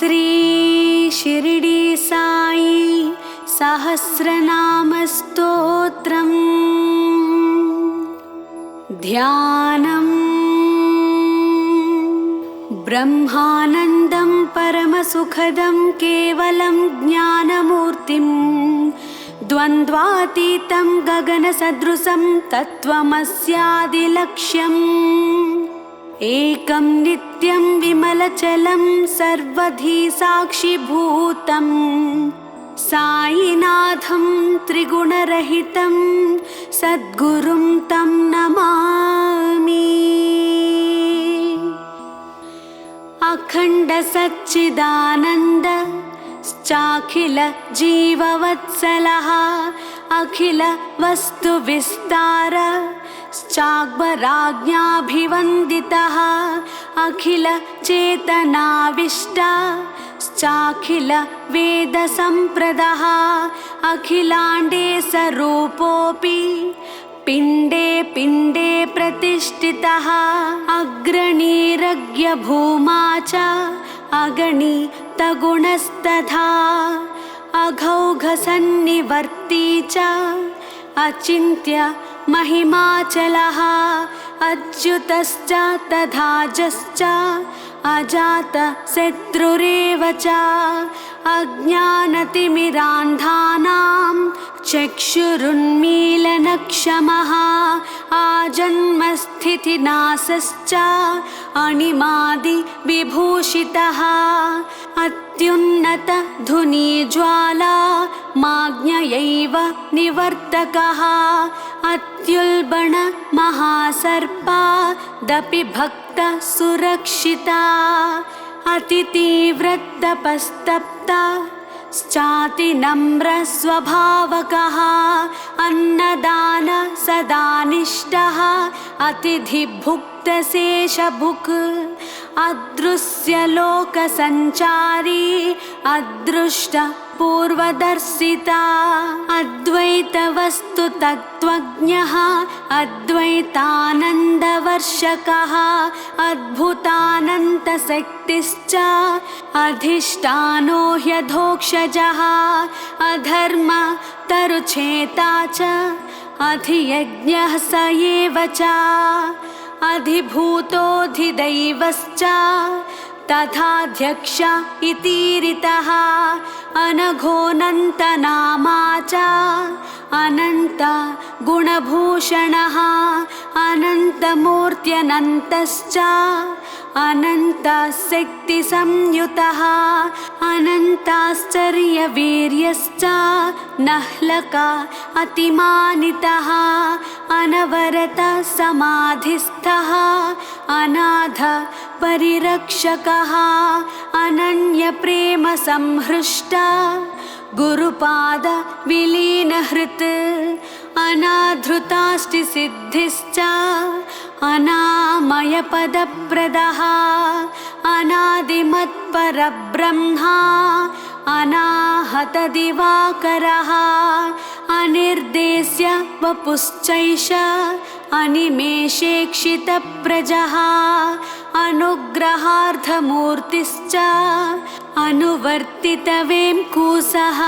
श्री शिरडी साई सहस्रनाम स्तोत्रम् ध्यानम् ब्रह्मानन्दं परमसुखदं केवलं ज्ञानमूर्तिं द्वन्द्वातीतं गगनसदृशं तत्त्वमस्यादिलक्ष्यम् एकं नित्यं विमलचलं सर्वधी साक्षिभूतं साईनाथं त्रिगुणरहितं सद्गुरुं तं नमामि। अखण्ड सच्चिदानन्द चाखिल जीववत्सलः अखिल वस्तुविस्तार चाक्बराज्ञाभिवन्दितः अखिल चेतनाविष्टा चाखिल वेदसम्प्रदः अखिलाण्डे स्वरूपोऽपि पिण्डे पिण्डे प्रतिष्ठितः अग्रणीरज्ञभूमा च अगणितगुणस्तथा अघौघसन्निवर्ती च अचिन्त्य महिमाचलः अच्युतश्च तथाजश्च अजातशत्रुरेव च अज्ञानतिमिरान्धानां चक्षुरुन्मीलनक्षमः आजन्मस्थितिनाशश्च अणिमादिविभूषितः अत्युन्नतधुनीज्वाला माज्ञयैव निवर्तकः अत्युल्बण महासर्पादपि भक्तसुरक्षिता अतितीव्रतपस्तप्ता चातिनम्रस्वभावकः अन्नदान सदानिष्टः अतिथिभुक्तशेषभुक् अदृश्यलोकसञ्चारी अदृष्टपूर्वदर्शिता अद्वैतवस्तुतत्त्वज्ञः अद्वैतानन्दवर्षकः अद्भुतानन्तशक्तिश्च अधिष्ठानो ह्यधोक्षजः अधर्मतरुच्छेता च अधियज्ञः स एव च अधिभूतोऽधिदैवश्च तथाध्यक्ष इतीरितः अनघोऽनन्तनामा च अनन्त गुणभूषणः अनन्तमूर्त्यनन्तश्च अनन्तशक्तिसंयुतः अनन्ताश्चर्यवीर्यश्च नह्लक अतिमानितः अनवरत समाधिस्थः अनाथ परिरक्षकः अनन्यप्रेमसंहृष्ट गुरुपाद विलीनहृत् अनाधृताष्टिसिद्धिश्च अनामयपदप्रदः अनादिमत्परब्रह्मा अनाहतदिवाकरः अनिर्देश्य वपुश्चैष अनिमेषेक्षितप्रजः अनुग्रहार्थमूर्तिश्च अनुवर्तितवेङ्कुशः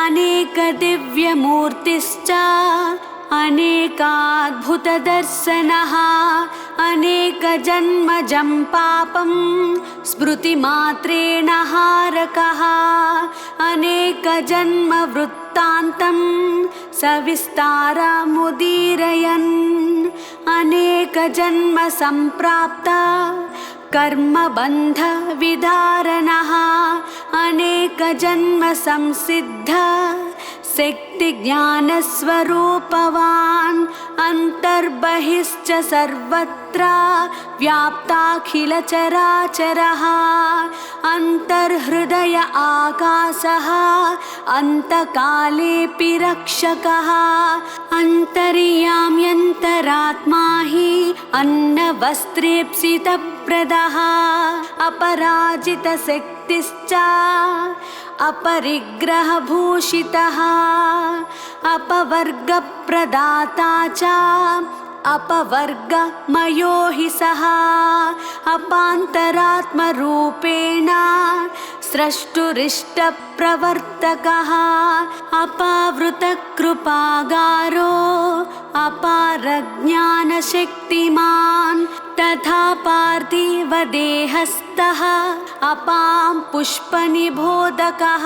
अनेकदिव्यमूर्तिश्च अनेकाद्भुतदर्शनः अनेकजन्मजं पापं स्मृतिमात्रेण हारकः अनेकजन्मवृत्तान्तं सविस्तारमुदीरयन् अनेकजन्मसम्प्राप्त कर्मबन्धविदारणः अनेकजन्मसंसिद्ध शक्तिज्ञानस्वरूपवान् अन्तर्बहिश्च सर्वत्र व्याप्ताखिलचराचरः अन्तर्हृदय आकाशः अन्तकालेऽपि रक्षकः अन्तर्याम्यन्तरात्मा हि अन्नवस्त्रेप्सितप्रदः अपराजितशक्तिश्च अपरिग्रहभूषितः अपवर्गप्रदाता च अपवर्गमयो हि सः अपान्तरात्मरूपेण स्रष्टुरिष्टप्रवर्तकः अपावृतकृपागारो अपारज्ञानशक्तिमान् तथा पार्थिवदेहस्थः अपां पुष्पनिबोधकः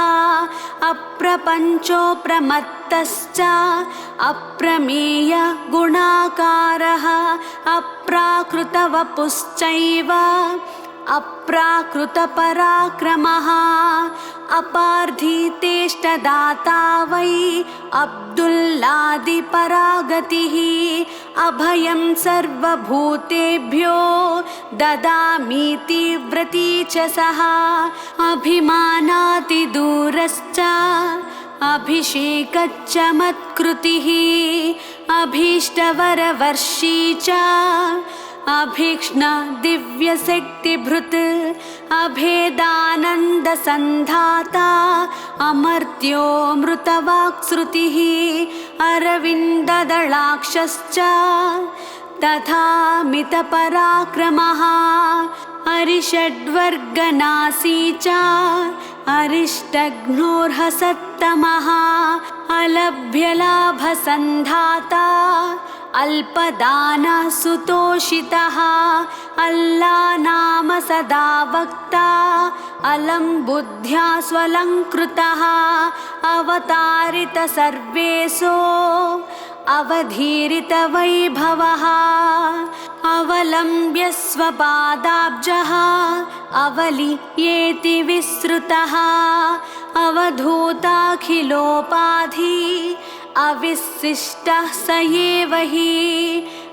अप्रपञ्चो प्रमत्तश्च अप्रमेय गुणाकारः अप्राकृतवपुश्चैव अप्राकृतपराक्रमः अपार्थितेष्टदाता वै अब्दुल्लादिपरागतिः अभयं सर्वभूतेभ्यो ददामीति व्रती च सः अभिमानातिदूरश्च अभिषेकच्च मत्कृतिः अभीष्टवरवर्षी च अभीक्ष्ण दिव्यशक्तिभृत् अभेदानन्दसन्धाता अमर्त्योऽमृतवाक्श्रुतिः अरविन्ददलाक्षश्च तथा मितपराक्रमः अरिषड्वर्गनासी च अरिष्टघ्नोर्हसत्तमः अलभ्यलाभसन्धाता अल्पदानसुतोषितः अल्लानाम सदा वक्ता अलं बुद्ध्या स्वलङ्कृतः अवतारित सर्वेषु अवधीरितवैभवः अवलम्ब्य स्वपादाब्जः अवलीयेति विश्रुतः अवधूताखिलोपाधि अविशिष्टः स एव हि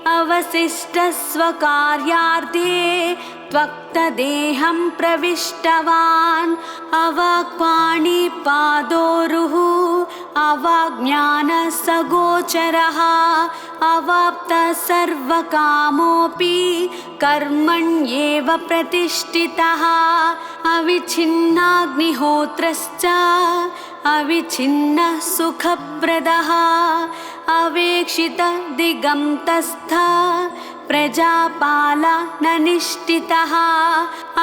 अवशिष्टः स्वकार्यार्थे त्वक्तदेहं प्रविष्टवान् अवाक्पाणिपादोरुः अवाज्ञानसगोचरः अवाप्तः सर्वकामोऽपि कर्मण्येव प्रतिष्ठितः अविच्छिन्नाग्निहोत्रश्च अविच्छिन्नः सुखप्रदः अवेक्षितदिगन्तस्थः प्रजापालननिष्ठितः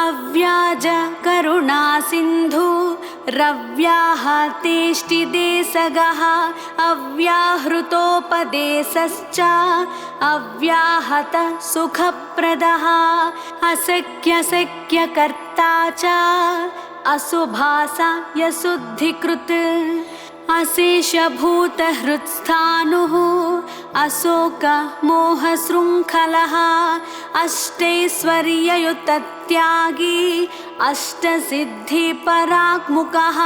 अव्याजकरुणासिन्धु रव्याहतेष्टिदेशगः अव्याहृतोपदेशश्च अव्याहतः सुखप्रदः अशक्यशक्यकर्ता च अशुभासा यशुद्धिकृत् अशेषभूतहृत्स्थाणुः अशोकमोहशृङ्खलः अष्टैश्वर्ययुतत्यागी अष्टसिद्धिपराङ्मुखः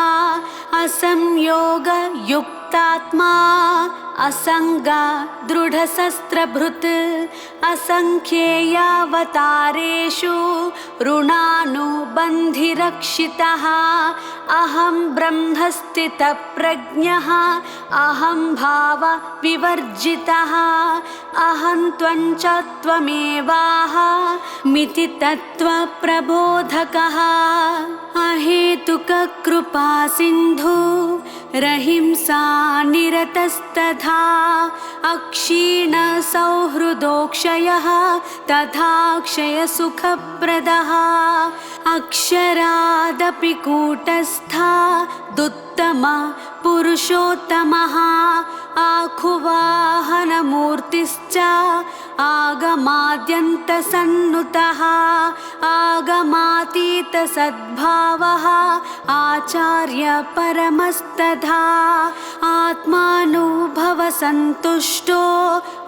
असंयोगयुक्तात्मा असङ्गा दृढशस्त्रभृत् असङ्ख्येयावतारेषु ऋणानुबन्धिरक्षितः अहं ब्रह्मस्थितप्रज्ञः अहं भावविवर्जितः अहं त्वञ्च त्वमेवाहमिति तत्त्वप्रबोधकः अहेतुककृपासिन्धु रहिंसा निरतस्तथा अक्षीणसौहृदोक्षयः तथा क्षयसुखप्रदः अक्षरादपि कूटस्था दुत्तमः पुरुषोत्तमः आखुवाहनमूर्तिश्च आगमाद्यन्तसन्नुतः आगमातीतसद्भावः आचार्य परमस्तथा आत्मानुभवसन्तुष्टो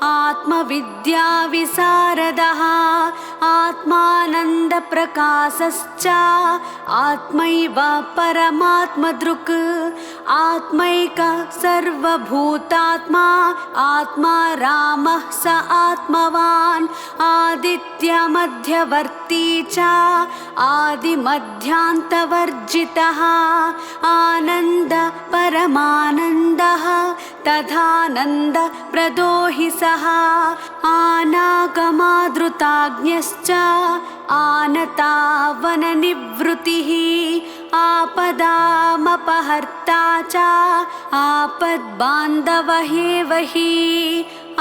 आत्मविद्याविशारदः आत्मानन्दप्रकाशश्च आत्मैव परमात्मदृक् आत्मैक सर्वभूतात्मा आत्मा रामः स आत्मवान् आदित्यमध्यवर्ती च आदिमध्यान्तवर्जितः आनन्द परमानन्दः तथानन्दप्रदो हि सः आनागमादृताज्ञश्च आनतावननिवृत्तिः आपदामपहर्ता च आपद्बान्धवः एव हि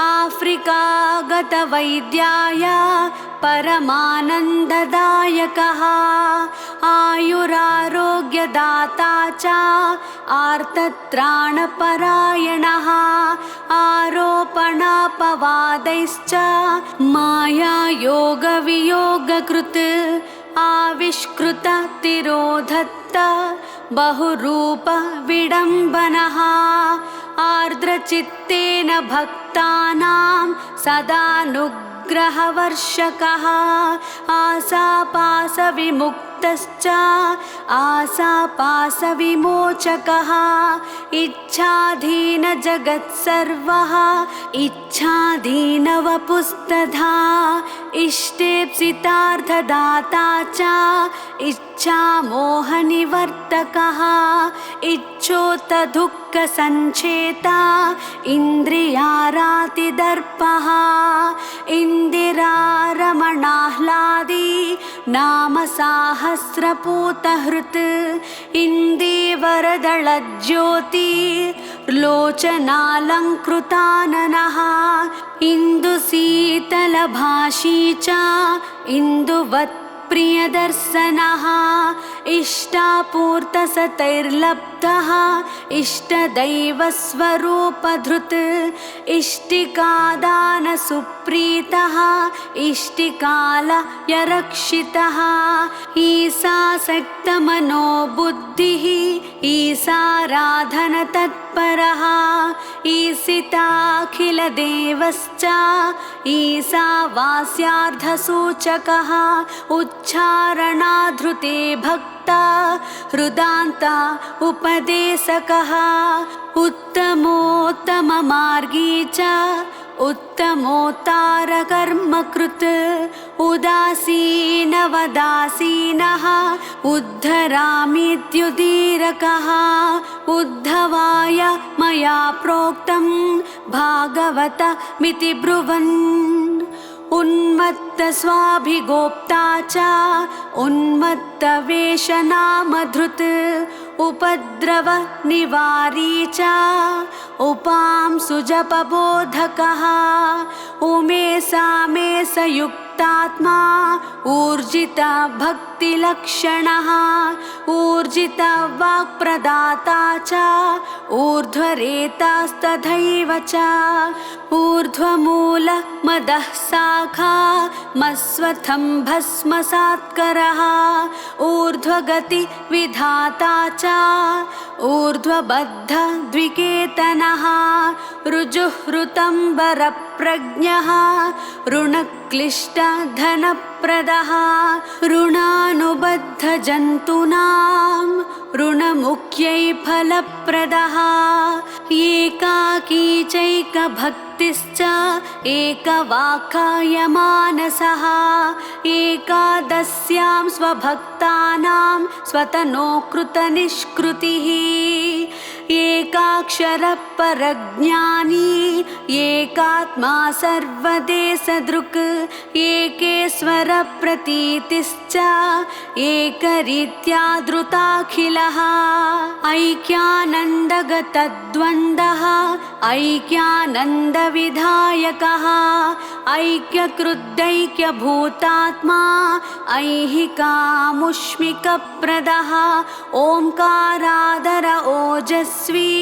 आफ्रिकागत अमृतवैद्याय परमानन्ददायकः आयुरारोग्यदाता च आर्तत्राणपरायणः आरोपणापवादैश्च मायायोगवियोगकृत् आविष्कृततिरोधत्त बहुरूपविडम्बनः आर्द्रचित्तेन भक्तानां सदानुग्रहवर्षकः आशापाशविमुक्तश्च आशापाशविमोचकः इच्छाधीनजगत्सर्वः इच्छाधीनवपुस्तधा इष्टेप्सितार्थदाता च इच्छामोहनिवर्तकः इच्छोत्तदुःखसञ्चेता इन्द्रियारातिदर्पः इन्दिरारमणाह्लादी नामसाहस्रपूतहृत् इन्दीवरदलज्योतिर्लोचनालङ्कृताननः इन्दुशीतलभाषी च इन्दुवत्प्रियदर्शनः इष्टापूर्तसतैर्लब्धः इष्टदैवस्वरूपधृत् इष्टिकादानसुप्रीतः इष्टिकालयरक्षितः ईशासक्तमनोबुद्धिः ईशाराधनतत्परः ईशिताखिलदेवश्च ईशावास्यार्धसूचकः उच्चारणाधृते भक्ता हृदान्त उपदेशकः उत्तमोत्तममार्गी च उत्तमोत्तारकर्मकृत् उदासीनवदासीनः उद्धरामीत्युदीरकः उद्धवाय मया प्रोक्तं भागवतमिति ब्रुवन् उन्मत्तस्वाभिगोप्ता च उन्मत्तवेषनामधृत् उपद्रवनिवारी च उपांशुजपबोधकः उमेशामेशयुक्तात्मा ऊर्जितभक्तिलक्षणः ऊर्जितवाक्प्रदाता च ऊर्ध्वरेतास्तथैव च ऊर्ध्वमूलमदः शाखा मस्वथं भस्मसात्करः ऊर्ध्वगतिविधाता च ऊर्ध्वबद्धद्विकेतनः ऋजुहृतम्बरप्रज्ञः ऋणक्लिष्टधनप्रदः ऋणानुबद्धजन्तूनां ऋणमुख्यै फलप्रदः एकाकी चैकभक्तिश्च एकवाक्कायमानसः एकादश्यां स्वभक्तानां स्वतनोकृतनिष्कृतिः एकाक्षरपरज्ञानी एकात्मा सर्वदेशदृक् एकेश्वरप्रतीतिश्च एकरीत्यादृताखिलः ऐक्यानन्दगतद्वन्द्वः ऐक्यानन्दविधायकः ऐक्यकृद्दैक्यभूतात्मा ऐहिकामुष्मिकप्रदः ओंकारादर ओजस्वी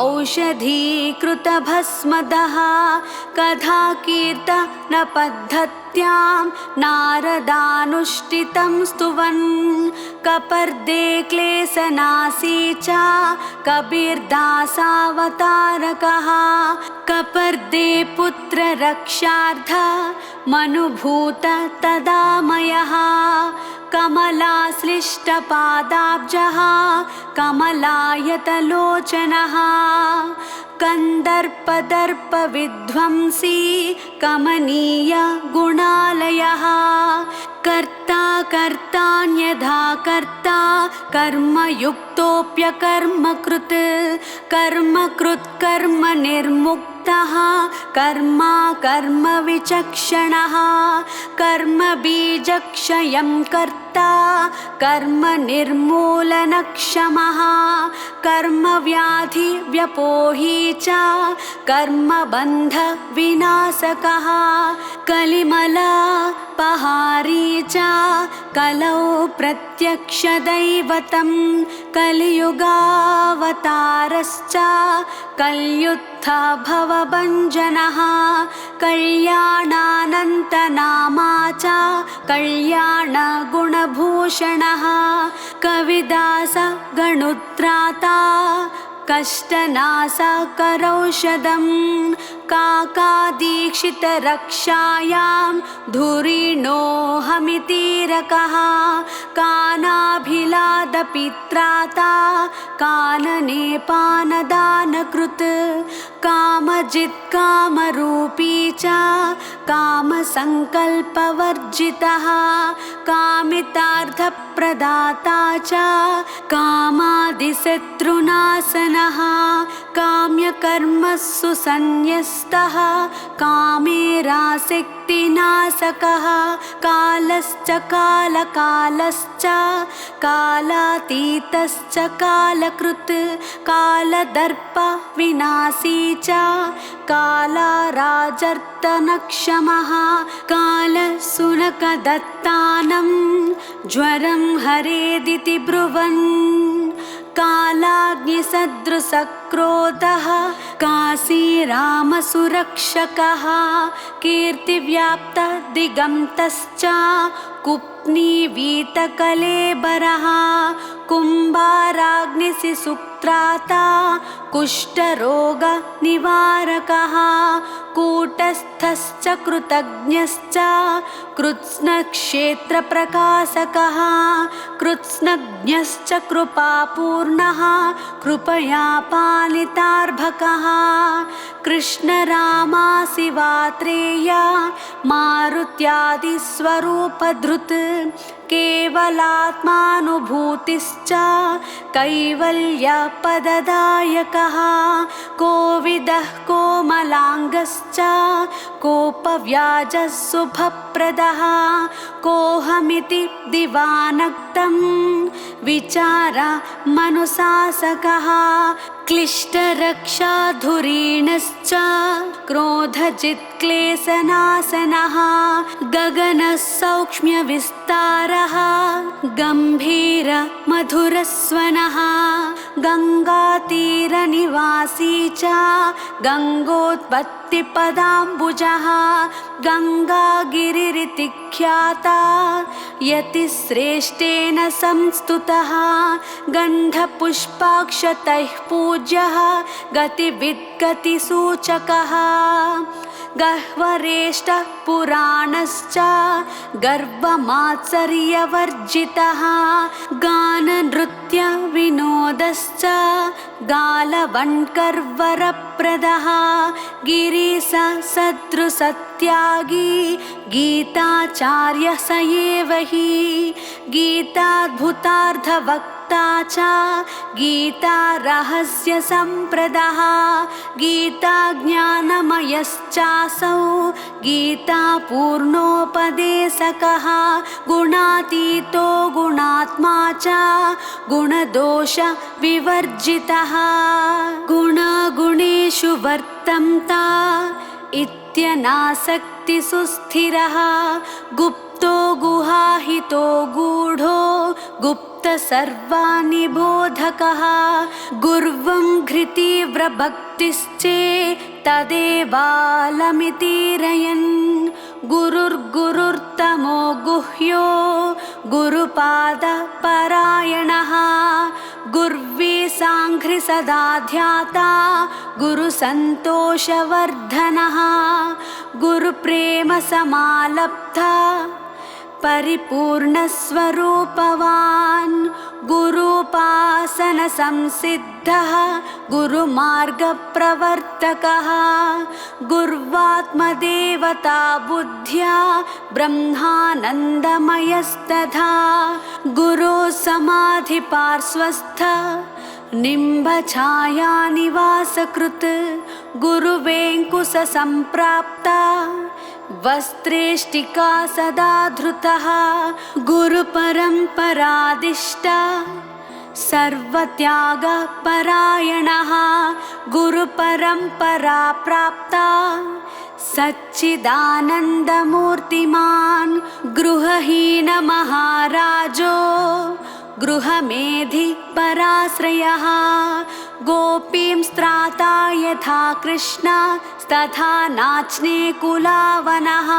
औषधीकृतभस्मदः कथाकीर्तनपद्धत्यां नारदानुष्ठितं स्तुवन् कपर्दे क्लेशनाशी च कबीरदासावतारकः कपर्दे पुत्ररक्षार्थ मनुभूत तदामयः कमलाश्लिष्टपादाब्जः कमलायतलोचनः कन्दर्पदर्पविध्वंसी कमनीय गुणालयः कर्ता कर्तान्यथा कर्ता कर्मयुक्तोऽप्यकर्मकृत् कर्मकृत् कर्मनिर्मुक्तः कर्मा कर्मविचक्षणः कर्मबीजक्षयं कर्ता कर्ता कर्म निर्मूलनक्षमः कर्मव्याधि व्यपोही च कर्मबन्ध विनाशकः कलिमलापहारी च कलौ प्रत्यक्षदैवतं कलियुगावतारश्च कल्युत्थभवभञ्जनः कल्याणानन्तनामा च कल्याणगुणभूषणः कविदासगणुत्राता कष्टनाशकरौषधं काकादीक्षितरक्षायां धुरीणोऽहमितीरकः कानाभिलादपित्राता काननेपानदानकृत् कामजित्कामरूपी च कामसङ्कल्पवर्जितः कामितार्थप्रदाता च कामादिशत्रुनाशनः काम्यकर्मसु सन्न्यस्तः कामेरासक्तिनाशकः कालश्च कालकालश्च कालातीतश्च कालकृत् कालदर्पविनाशी च कालाराजर्तनक्षमः कालशुनकदत्तानं ज्वरं हरेदिति ब्रुवन् कालाग्निसदृशक्रोधः काशीरामसुरक्षकः कीर्तिव्याप्तदिगन्तश्च कुप्नीवीतकलेबरः कुम्भाराग्निशिशुक्त्राता कुष्ठरोगनिवारकः कूटस्थश्च कृतज्ञश्च कृत्स्नक्षेत्रप्रकाशकः कृत्स्नज्ञश्च कृपापूर्णः कृपया पालितार्भकः कृष्णरामा शिवात्रेया मारुत्यादिस्वरूपधृत् केवलात्मानुभूतिश्च कैवल्यपददायकः कोविदः कोमलाङ्गश्च कोपव्याजः शुभप्रदः कोऽहमिति दिवानक्तं विचारमनुशासकः क्लिष्टरक्षाधुरीणश्च क्रोधजित्क्लेशनाशनः गगनसौक्ष्म्यविस्तारः गम्भीरमधुरस्वनः गङ्गातीरनिवासी च गङ्गोत्पत्तिपदाम्बुजः गङ्गागिरिरिति ख्याता यतिश्रेष्ठेन संस्तुतः गन्धपुष्पाक्षतैः पूज्यः गतिविद्गतिसूचकः गह्वरेष्ठः पुराणश्च गर्वमात्सर्यवर्जितः गाननृत्यविनोदश्च गालवण्कर्वरप्रदः गिरिसदृशत्यागी गीताचार्यः स एव हि गीताद्भुतार्थवक्ता च गीतारहस्यसम्प्रदः गीताज्ञानमयश्चासौ गीतापूर्णोपदेशकः गुणातीतो गुणात्मा च गुणदोषविवर्जितः गुणागुणेषु वर्तन्ता इत्यनासक्तिसुस्थिरः गुप्तो गुहाहितो गूढो गुप्तसर्वानिबोधकः गुर्वं घृतीव्रभक्तिश्चेत्तदेवालमितीरयन् गुरुर्गुरुर्तमो गुह्यो गुरुपादपरायणः गुर्वी साङ्घ्रि सदा ध्याता गुरुसन्तोषवर्धनः गुरुप्रेमसमालब्धा परिपूर्णस्वरूपवान् गुरूपासनसंसिद्धः गुरुमार्गप्रवर्तकः गुर्वात्मदेवता बुद्ध्या ब्रह्मानन्दमयस्तथा गुरो समाधिपार्श्वस्थ निम्बछायानिवासकृत् गुरुवेङ्कुशसम्प्राप्ता वस्त्रेष्टिका सदा धृतः गुरुपरम्परादिष्टा सर्वत्यागपरायणः गुरुपरम्परा प्राप्ता सच्चिदानन्दमूर्तिमान् गृहहीनमहाराजो गृहमेधि पराश्रयः गोपीं स्त्राता यथा कृष्ण तथा नाच्ने कुलावनः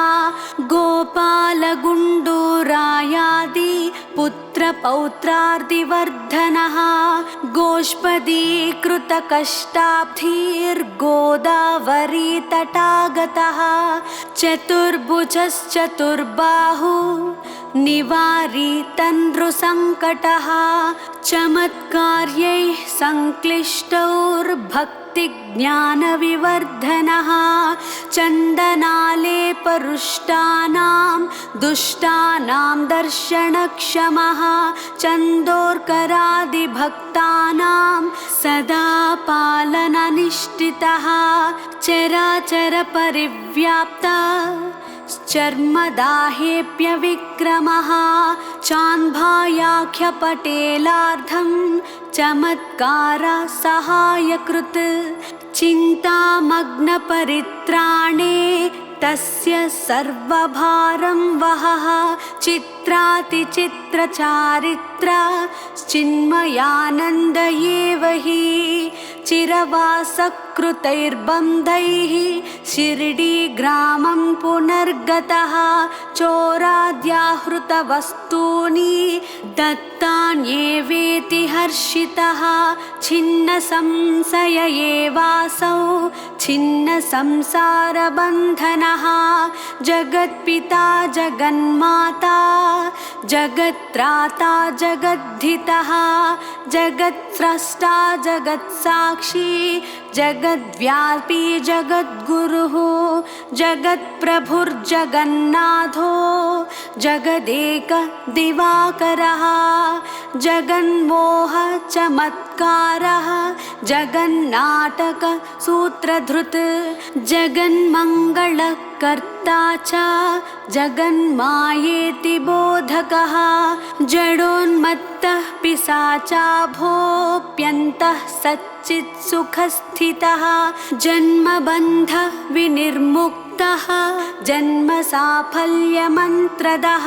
गोपालगुण्डूरायादि पुत्रपौत्रार्दिवर्धनः गोष्पदीकृतकष्टाब्धिर्गोदावरी तटागतः चतुर्भुजश्चतुर्बाहु निवारी तन्द्रुसङ्कटः चमत्कार्यैः संक्लिष्टौर्भक्तिज्ञानविवर्धनः चन्दनालेपरुष्टानां दुष्टानां दर्शनक्षमः चन्दोर्करादिभक्तानां सदा पालननिष्ठितः चराचरपरिव्याप्ता चर्मदाहेऽप्यविक्रमः चान्भायाख्यपटेलार्धं चमत्कार सहायकृत् चिन्तामग्नपरित्राणे तस्य सर्वभारं वहः चित्रातिचित्रचारित्रा चिन्मयानन्द एव हि चिरवासकृतैर्बन्धैः शिर्डीग्रामं पुनर्गतः चोराद्याहृतवस्तूनि दत्तान्येवेति हर्षितः छिन्नसंशय एवासौ छिन्नसंसारबन्धनः जगत्पिता जगन्माता जगत्त्राता जगद्धितः जगत्स्रष्टा जगत्साक्षी जगद्व्यापी जगद्गुरुः जगत्प्रभुर्जगन्नाथो जगदेक दिवाकरः जगन्मोह चमत्कारः जगन्नाटक सूत्रधृत् जगन्मङ्गलकर्ता च जगन्मायेति बोधकः जडोन्मत्तः पिशाचाभोऽप्यन्तः सच्चित्सुखस्थितः जन्मबन्ध विनिर्मुक्तः जन्मसाफल्यमन्त्रदः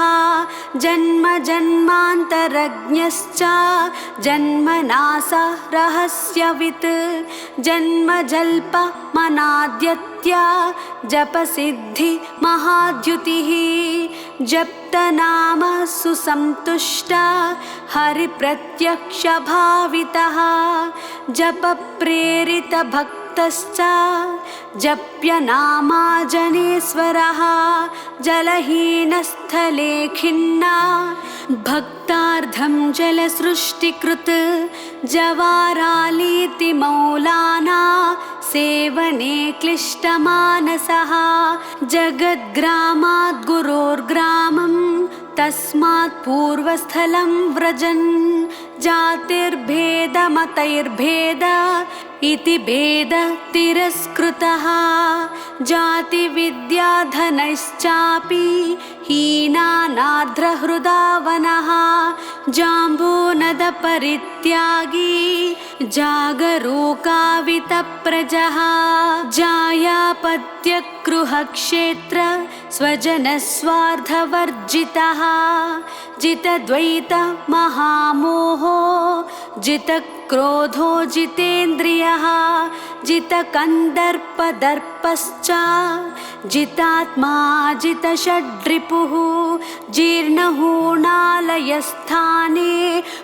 जन्म जन्मान्तरज्ञश्च जन्मनाश रहस्यवित् जन्मजल्पमनाद्यत्या जपसिद्धि महाद्युतिः जप्तनाम सुसन्तुष्टा हरिप्रत्यक्षभावितः जपप्रेरितभक्तश्च जप्यनामा जनेश्वरः जलहीनस्थले खिन्ना भक्तार्थं जलसृष्टिकृत् जवारालीति मौलाना सेवने क्लिष्टमानसः जगद्ग्रामात् गुरोर्ग्रामं तस्मात् पूर्वस्थलं व्रजन् जातिर्भेदमतैर्भेद इति भेद तिरस्कृतः जातिविद्याधनैश्चापि हीनानार्द्रहृदावनः जाम्बूनदपरित्यागी जागरूकावितप्रजः जायापत्यगृहक्षेत्र स्वजनस्वार्थवर्जितः जितद्वैत महामोहो जितक्रोधो जितेन्द्रियः जितकन्दर्पदर्पश्च जितात्मा जितषड्रिपुः जीर्णहूणालयस्थाने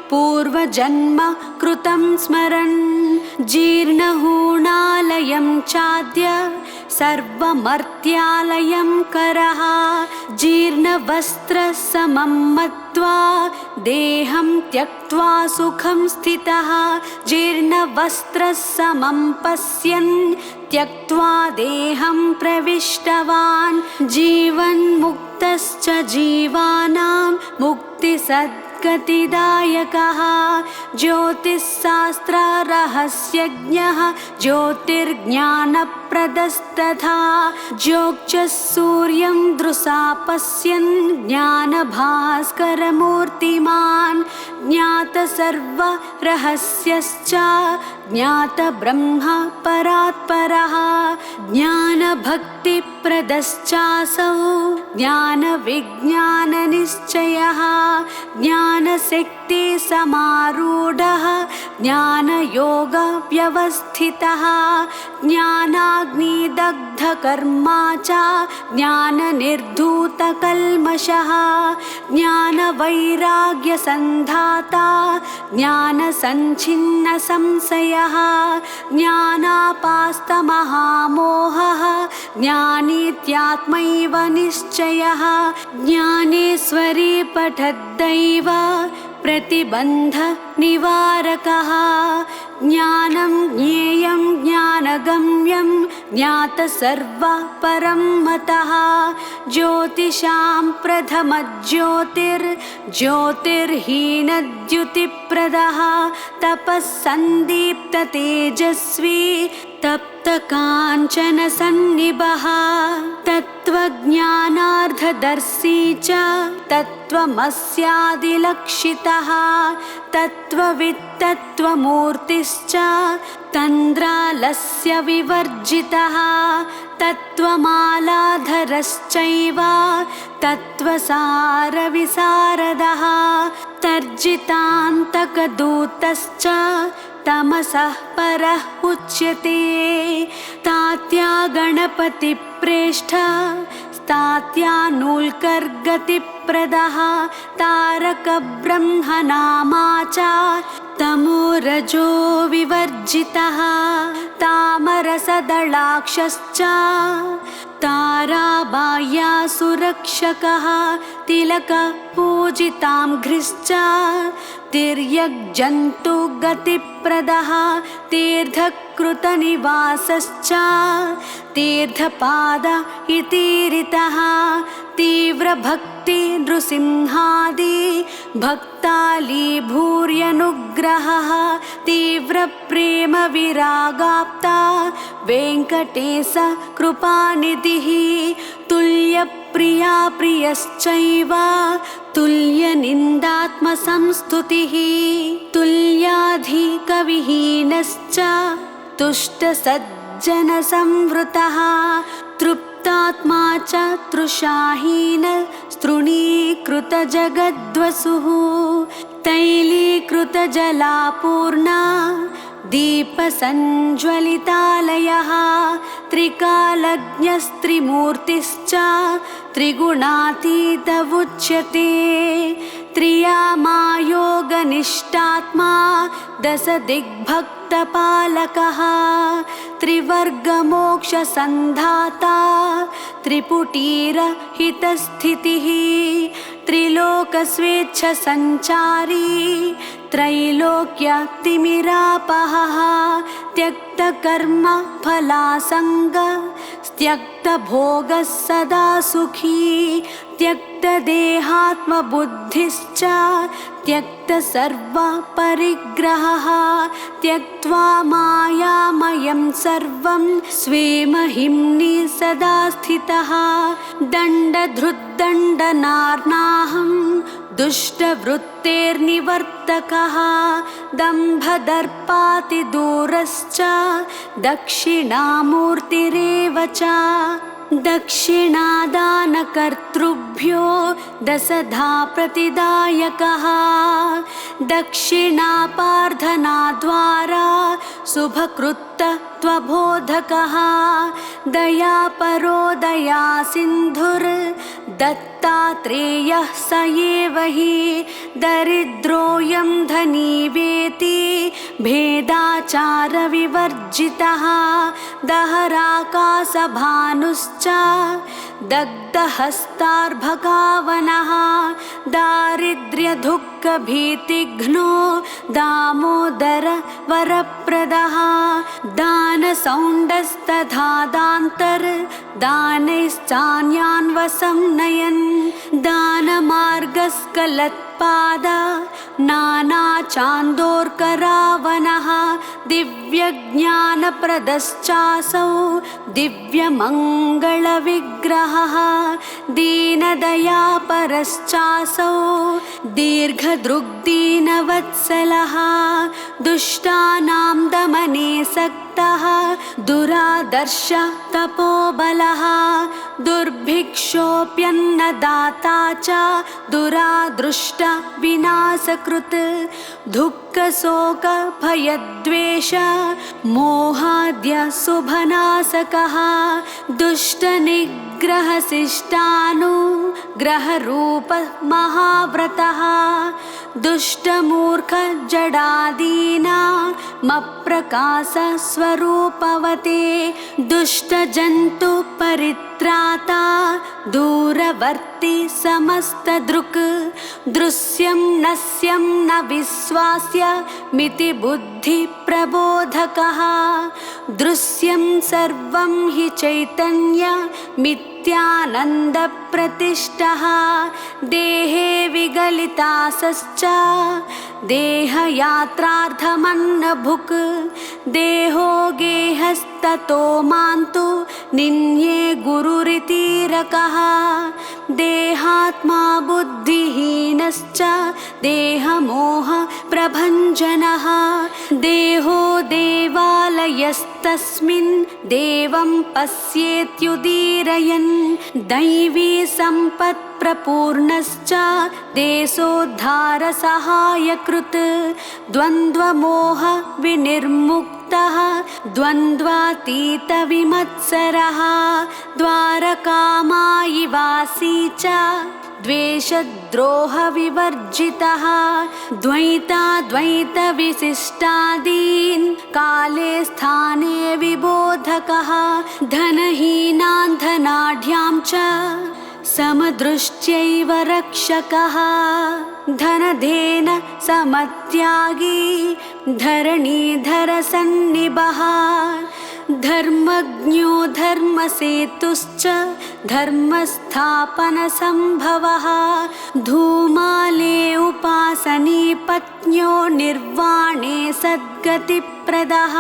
पूर्वजन्म कृतं स्मरन् जीर्णहूणालयं चाद्य सर्वमर्त्यालयं करः जीर्णवस्त्रसमं मत्वा देहं त्यक्त्वा सुखं स्थितः जीर्णवस्त्रसमं पश्यन् त्यक्त्वा देहं प्रविष्टवान् जीवन्मुक्तश्च जीवानां मुक्तिसद्गतिर्गतः सद्गतिदायकः ज्योतिःशास्त्ररहस्यज्ञः ज्योतिर्ज्ञानप्रदस्तथा ज्योक्षः सूर्यं दृशा पश्यन् ज्ञानभास्करमूर्तिमान् ज्ञातसर्वरहस्यश्च ज्ञातब्रह्म परात्परः ज्ञानभक्तिप्रदश्चासौ ज्ञानविज्ञाननिश्चयः ज्ञानशक्तिसमारूढः ज्ञानयोगव्यवस्थितः ज्ञानाग्निदग्धकर्मा च ज्ञाननिर्धूतकल्मषः ज्ञानवैराग्यसन्धाता ज्ञानसञ्छिन्नसंशयः ज्ञानापास्तमहामोहः ज्ञानीत्यात्मैव निश्चयः ज्ञानेश्वरी पठद्दैव प्रतिबन्धनिवारकः ज्ञानं ज्ञेयं ज्ञानगम्यं ज्ञातसर्वपरं मतः ज्योतिषां प्रथमज्योतिर्ज्योतिर्हीनद्युतिप्रदः तपःसन्दीप्ततेजस्वी तप्तकाञ्चनसन्निभः तत्त्वज्ञानार्धदर्शी च तत्त्वमस्यादिलक्षितः तत्त्ववित्तत्त्वमूर्तिश्च तन्द्रालस्य विवर्जितः तत्त्वमालाधरश्चैव तत्त्वसारविशारदः तर्जितान्तकदूतश्च तमसः परः उच्यते तात्या गणपतिप्रेष्ठ तात्यानूल्कर्गतिप्रदः तारकब्रह्मनामा च तमोरजो विवर्जितः तामरसदलाक्षश्च ताराबाह्यासुरक्षकः तिलकपूजिताङ्घ्रिश्च तिर्यग्जन्तुगतिप्रदः तीर्थकृतनिवासश्च तीर्थपाद इतीरितः तीव्रभक्तिनृसिंहादि भक्तालीभूर्यनुग्रहः तीव्रप्रेमविरागाप्ता वेङ्कटेश कृपानिधिः तुल्यप्रिया प्रियश्चैव तुल्यनिन्दात्मसंस्तुतिः तुल्याधिकविहीनश्च तुष्टसज्जनसंवृतः तृप्तात्मा च तृषाहीन स्तृणीकृतजगद्वसुः तैलीकृतजलापूर्णा दीपसञ्ज्वलितालयः त्रिकालज्ञस्त्रिमूर्तिश्च त्रिगुणातीत उच्यते त्रियामायोगनिष्ठात्मा दशदिग्भक्तपालकः त्रिवर्गमोक्षसन्धाता त्रिपुटीरहितस्थितिः त्रिलोकस्वेच्छसञ्चारी त्रैलोक्यतिमिरापहः त्यक्तकर्मफलासङ्गः त्यक्तभोगः सदा सुखी त्यक्तदेहात्मबुद्धिश्च त्यक्तसर्वपरिग्रहः त्यक्त्वा मायामयं सर्वं स्वे महिम्नि सदा स्थितः दण्डधृद्दण्डनार्नाहं दुष्टवृत्तेर्निवर्तकः दम्भदर्पातिदूरश्च दक्षिणामूर्तिरेव च दक्षिणादानकर्तृभ्यो दशधा प्रतिदायकः दक्षिणापार्थनाद्वारा शुभकृत्तत्वबोधकः दयापरो दया सिन्धुर्दत्तात्रेयः स एव हि दरिद्रोऽयं धनी वेति भेदाचारविवर्जितः दहराकाशभानुश्च दग्धहस्तार्भकावनः दारिद्र्यदुःखभीतिघ्नो दामोदर वरप्रदः दानसौण्डस्तथा दानैश्चान्यान् वसं नयन् दानमार्गस्कलत् तत्पाद नानाचान्दोर्करावणः दिव्यज्ञानप्रदश्चासौ दिव्यमङ्गलविग्रहः दीनदयापरश्चासौ दीर्घदृग्दीनवत्सलः दुष्टानां दमने सक्तः दुरादर्श तपोबलः दुर्भिक्षोऽप्यन्नदाता च दुरादृष्ट विनाशकृत् दुःखशोकभयद्वेष मोहाद्य शुभनाशकः दुष्टनिग्रहशिष्टानुग्रहरूप महाव्रतः दुष्टमूर्खजडादीनामप्रकाशस्वरूपवते दुष्टजन्तुपरित्राता दूरवर्ती समस्तदृक् दृश्यं नश्यं न विश्वास्य मिति बुद्धिप्रबोधकः दृश्यं सर्वं हि चैतन्यमित्यानन्दप्रतिष्ठः देहे विगलितासश्च देहयात्रार्थमन्नभुक् देहो गेहस्ततो मान्तु निन्ये गुरुरितीरकः देहात्मा बुद्धिहीनश्च देहमोह प्रभञ्जनः देहो देवालयस्तस्मिन् देवं पश्येत्युदीरयन् दैवी सम्पत् प्रपूर्णश्च देशोद्धारसहायकृत् द्वन्द्वमोह विनिर्मुक्तः द्वन्द्वातीतविमत्सरः द्वारकामायिवासी च द्वेषद्रोहविवर्जितः द्वैताद्वैतविशिष्टादीन् काले स्थाने विबोधकः धनहीनान् धनाढ्यां च समदृष्ट्यैव रक्षकः धनधेन समत्यागी धरणीधरसन्निभः धर्मज्ञो धर्मसेतुश्च धर्मस्थापनसम्भवः धूमाले उपासनी पत्न्यो निर्वाणे सद्गतिप्रदः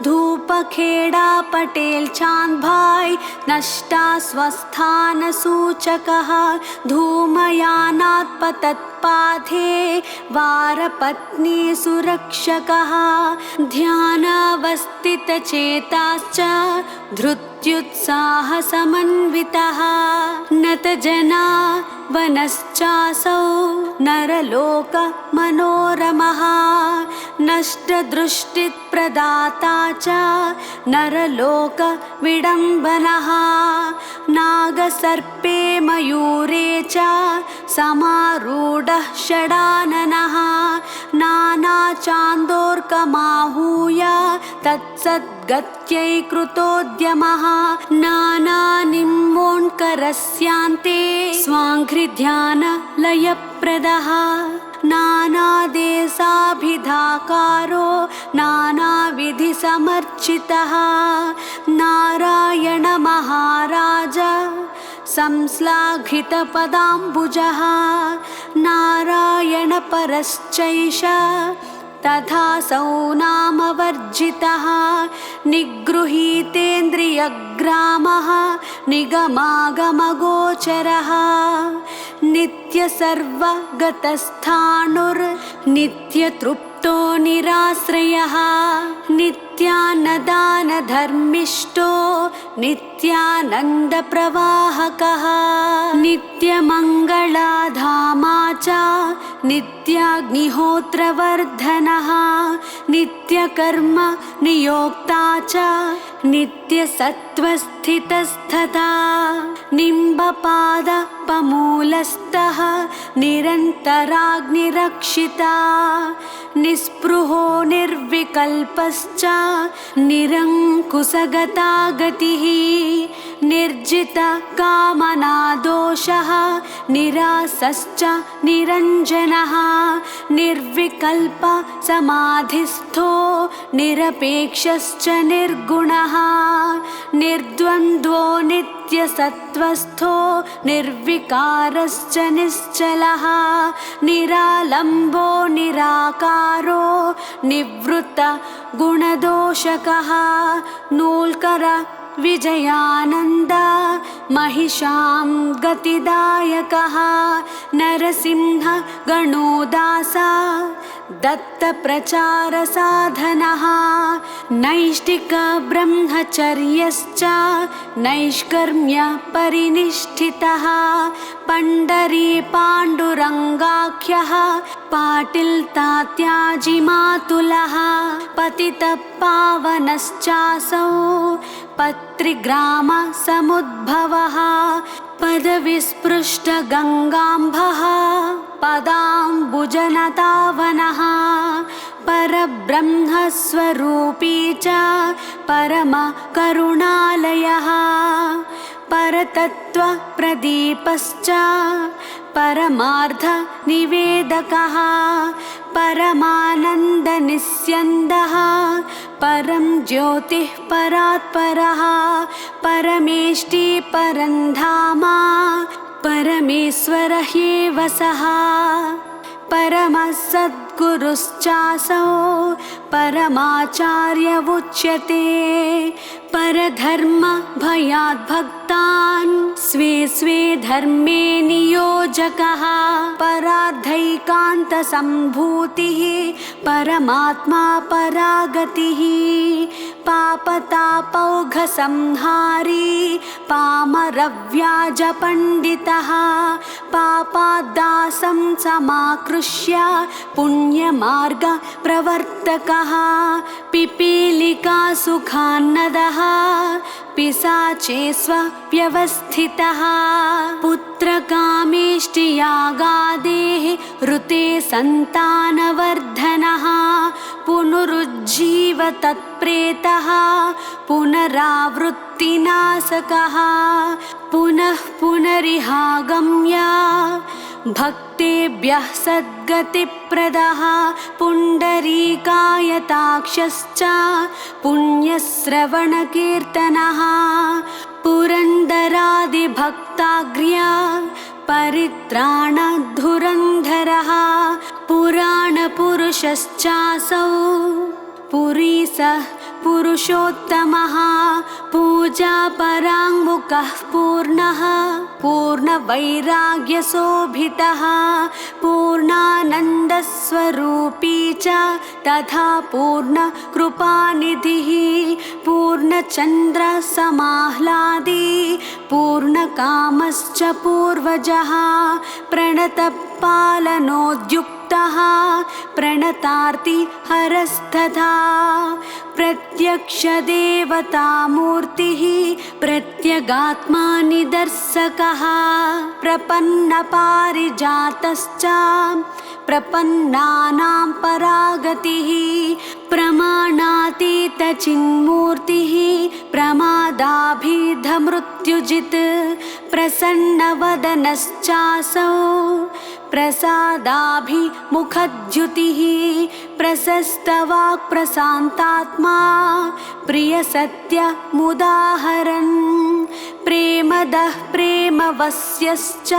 धूपखेड़ा पटेल चांद भाई नष्टा स्वस्थानसूचकः धूमयानात् पतत्पाथे वारपत्नी सुरक्षकः ध्यानावस्थितचेताश्च धृत्युत्साहसमन्वितः नतजना वनश्चासौ नरलोकमनोरमः नष्टदृष्टिप्रदाता च नरलोकविडम्बनः नागसर्पे मयूरे च समारूढः षडाननः नानाचान्दोर्कमाहूय तत्सद्गत्यै कृतोद्यमः नानानिम्बोऽन्करस्यान्ते स्वाङ्घ्रिध्यानलयप्रदः नानादेशाभिधाकारो नानाविधिसमर्चितः नारायणमहाराज संश्लाघितपदाम्बुजः नारायणपरश्चैष तथासौ नामवर्जितः निगृहीतेन्द्रियग्रामः निगमागमगोचरः नित्यसर्वगतस्थाणुर्नित्यतृप्तो निराश्रयः नित्यानदानधर्मिष्ठो नित्यानन्दप्रवाहकः नित्यमङ्गलाधामा च नित्याग्निहोत्रवर्धनः नित्यकर्म नियोक्ता च नित्यसत्त्वस्थितस्तथा निम्बपादपमूलस्थः निरन्तराग्निरक्षिता निस्पृहो निर्विकल्पश्च निरङ्कुशगता गतिः निर्जितकामनादोषः निरासश्च निरञ्जनः निर्विकल्प समाधिस्थो निरपेक्षश्च निर्गुणः निर्द्वन्द्वो नित्यसत्त्वस्थो निर्विकल्पो निर्विकारश्च निश्चलः निरालम्बो निराकारो निवृत्त गुणदोषकः नूल्कर विजयानन्द महिषां गतिदायकः नरसिंह गणोदास दत्तप्रचारसाधनः नैष्टिक ब्रह्मचर्यश्च नैष्कर्म्य परिनिष्ठितः पंडरी पाण्डुरङ्गाख्यः पाटिल् तात्याजिमातुलः पतितपावनश्चासौ पत्रिग्राम समुद्भवः पदविस्पृष्ट गङ्गाम्भः पदाम्बुजनतावनः परब्रह्मस्वरूपी च परमकरुणालयः परतत्त्वप्रदीपश्च परमार्थनिवेदकः परमानन्दनिस्यन्दः परं ज्योतिः परात्परः परमेष्टि परन्धाम परमेश्वर ह्येव सः परमः सद्गुरुश्चासौ परमाचार्य उच्यते परधर्म भयात् भक्तान् स्वे स्वे धर्मे नियोजकः परार्धैकान्त सम्भूतिः परमात्मा परागतिः पापतापौघ संहारी पामरव्याज पंडितः पापादासं समाकृष्य पुण्यमार्ग प्रवर्तकः पिपीलिका सुखान्नदः पिशाचे स्वव्यवस्थितः पुत्रकामेष्टियागादेः ऋते सन्तानवर्धनः पुनरुज्जीव तत्प्रेतः पुनरावृत्तिनाशकः पुनः पुनरिहागम्य भक्तेभ्यः सद्गतिप्रदः पुण्डरीकायताक्षश्च पुण्यश्रवणकीर्तनः पुरन्दरादिभक्ताग्र्या परित्राणधुरन्धरः पुराणपुरुषश्चासौ पुरीसः पुरुषोत्तमः पूजा पराङ्मुखः पूर्णः पूर्णवैराग्यशोभितः पूर्णानन्दस्वरूपी च तथा पूर्णकृपानिधिः पूर्णचन्द्रसमाह्लादी पूर्णकामश्च पूर्वजः प्रणतपालनोद्युक्तः प्रणतार्ति हरस्तथा प्रत्यक्षदेवतामूर्तिः प्रत्यगात्मा निदर्शकः प्रपन्नपारिजातश्च प्रपन्नानां परागतिः प्रमाणातीतचिन्मूर्तिः प्रमादाभिधमृत्युजित् प्रसन्नवदनश्चासौ प्रसादाभिमुखद्युतिः प्रशस्तवाक् प्रशान्तात्मा प्रियसत्यमुदाहरन् प्रेमदः प्रेमवश्यश्च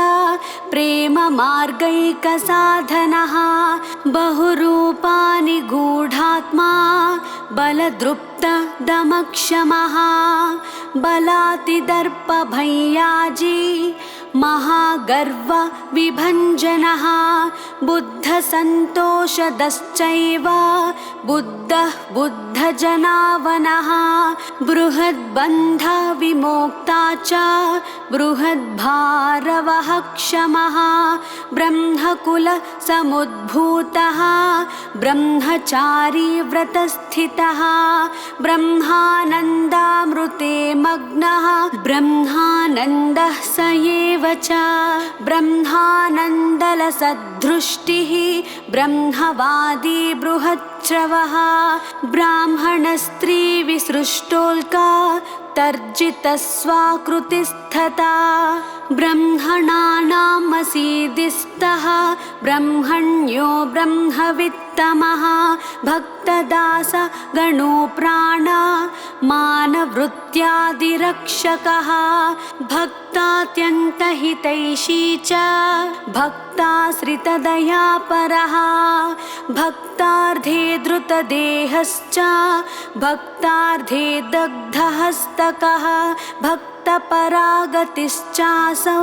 प्रेममार्गैकसाधनः बहुरूपाणि गूढात्मा बलदृप्तदमक्षमः बलातिदर्पभय्याजी महागर्व विभञ्जनः बुद्धसन्तोषदश्चैव बुद्धः बुद्धजनावनः बृहद्बन्धविमोक्ता च बृहद्भारवः क्षमः ब्रह्मकुलसमुद्भूतः ब्रह्मचारी व्रतस्थितः ब्रह्मानन्दामृते मग्नः ब्रह्मानन्दः स एव च ब्रह्मानन्दलसदृष्टिः ब्रह्मवादी बृहच्छ्रवः ब्राह्मणस्त्रीविसृष्टोल्का तर्जितस्वाकृतिस्थता ब्रह्मणानामसीदिस्तः ब्रह्मण्यो ब्रह्मवित्तमः भक्तदास गणोप्राण मानवृत्त्यादिरक्षकः भक्ता भक्तात्यन्तहितैषी च भक्ताश्रितदयापरः भक्तार्थे धृतदेहश्च भक्तार्थे दग्धहस्तकः भक्तपरागतिश्चासौ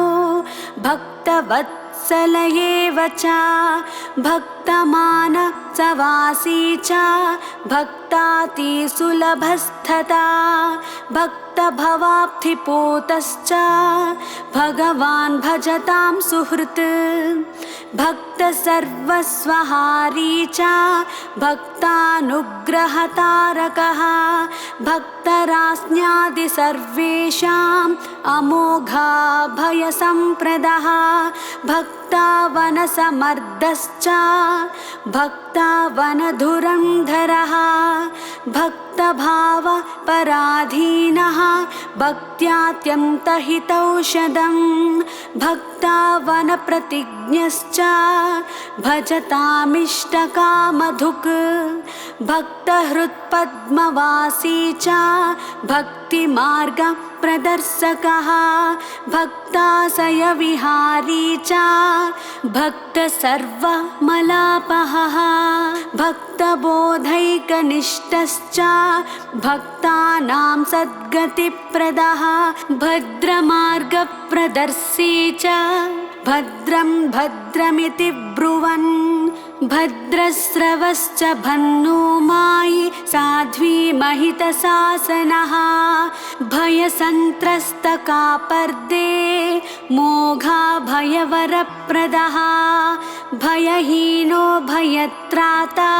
भक्तवत्सल एव च भक्तमानसवासी च भक्तातिसुलभस्तथा भक्तभवाब्धिपूतश्च भगवान् भजतां सुहृत् भक्तसर्वस्वहारी च भक्तानुग्रहतारकः भक्तरास्न्यादिसर्वेषाम् अमोघाभयसम्प्रदः भक्तावनसमर्दश्च भक्तावनधुरन्धरः भक्तभावपराधीनः भक्त्यात्यन्तहितौषधं भक्तावनप्रतिज्ञश्च भजतामिष्टकामधुक् भक्तहृत्पद्मवासी च भक्तिमार्गप्रदर्शकः भक्ताशयविहारी च भक्तसर्वमलापहः भक्तबोधैकनिष्ठश्च भक्तानां सद्गतिप्रदः भद्रमार्गप्रदर्शी च भद्रं भद्रमिति ब्रुवन् भद्रस्रवश्च भन्नूमायि साध्वी महितशासनः भयसन्त्रस्तकापर्दे मोघा भयवरप्रदः भयहीनो भयत्राता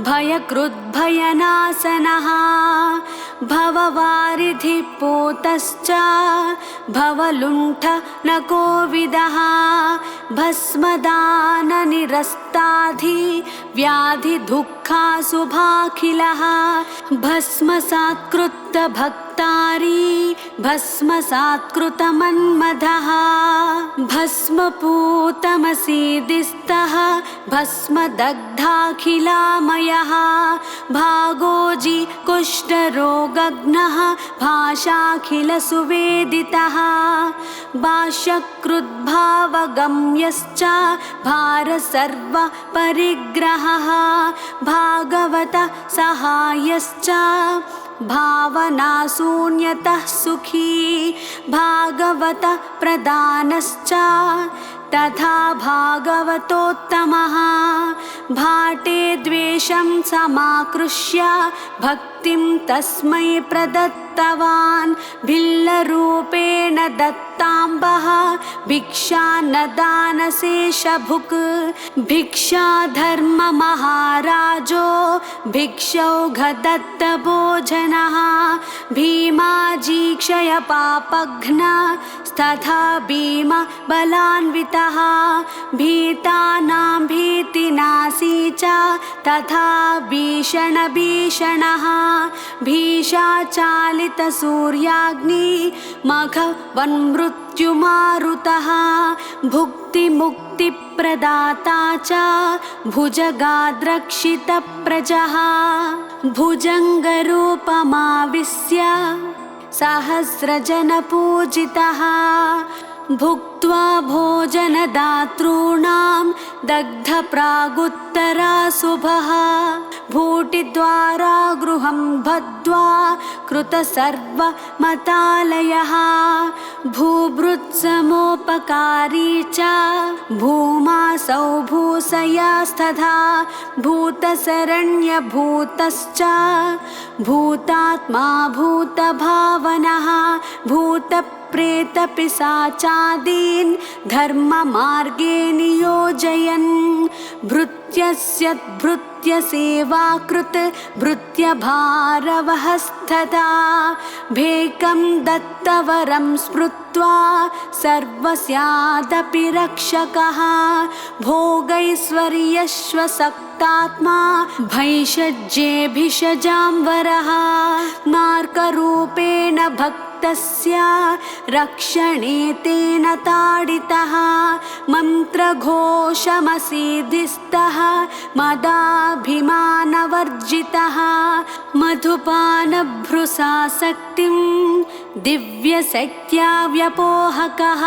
भयकृद्भयनाशनः भववारिधिपूतश्च भवलुण्ठनकोविदः भस्मदाननिरस्ताधि व्याधिदुःखाशुभाखिलः भस्मसात्कृतभक्तारी भस्मसात्कृतमन्मदः भस्मपूतमसीदिस्तः भस्मदग्धाखिलामयः भागोजी कुष्ठरोगग्नः भाषाखिलसुवेदितः भाष्यकृद्भावगम्यश्च भारसर्वपरिग्रहः भागवत सहायश्च भावनाशून्यतः सुखी भागवत प्रदानश्च तथा भागवतोत्तमः भाटे द्वेषं समाकृष्य भक्तिं तस्मै प्रदत्तवान् भिल्लरूपेण दत्ताम्बः भिक्षा न दानशेषभुक् भिक्षाधर्ममहाराजो भिक्षौघदत्तभोजनः भीमाजीक्षय पापघ्न तथा भीम बलान्वितः भीतानां भीतिनाशी च तथा भीषणभीषणः भीषाचालितसूर्याग्नि मघवन्मृत्युमारुतः भुक्तिमुक्तिप्रदाता च भुजगाद्रक्षितप्रजः भुजङ्गरूपमाविश्य सहस्रजनपूजितः भुक्त्वा भोजनदातॄणां दग्धप्रागुत्तराशुभः भूटिद्वारा गृहं बद्ध्वा कृतसर्वमतालयः भूभृत्समोपकारी च भूमासौ भूषयास्तथा भूतशरण्यभूतश्च भूतात्मा भूतभावनः भूतप्रेतपिशाचादीन् धर्ममार्गे नियोजयन् भृत्यस्य भृत्यसेवाकृत् भृत्यभारवहस्तथा भेकं दत्तवरं स्मृत्वा सर्वस्यादपि रक्षकः भोगैश्वर्यश्वसक्तात्मा भैषज्येभिषजाम्बरः मार्गरूपेण भक्तस्य रक्षणे तेन ताडितः मन्त्रघोषमसीदिस्तः मदाभिमानवर्जितः मधुपानभ्रुसासक्तिं दिव्यशक्त्याव्यपोहकः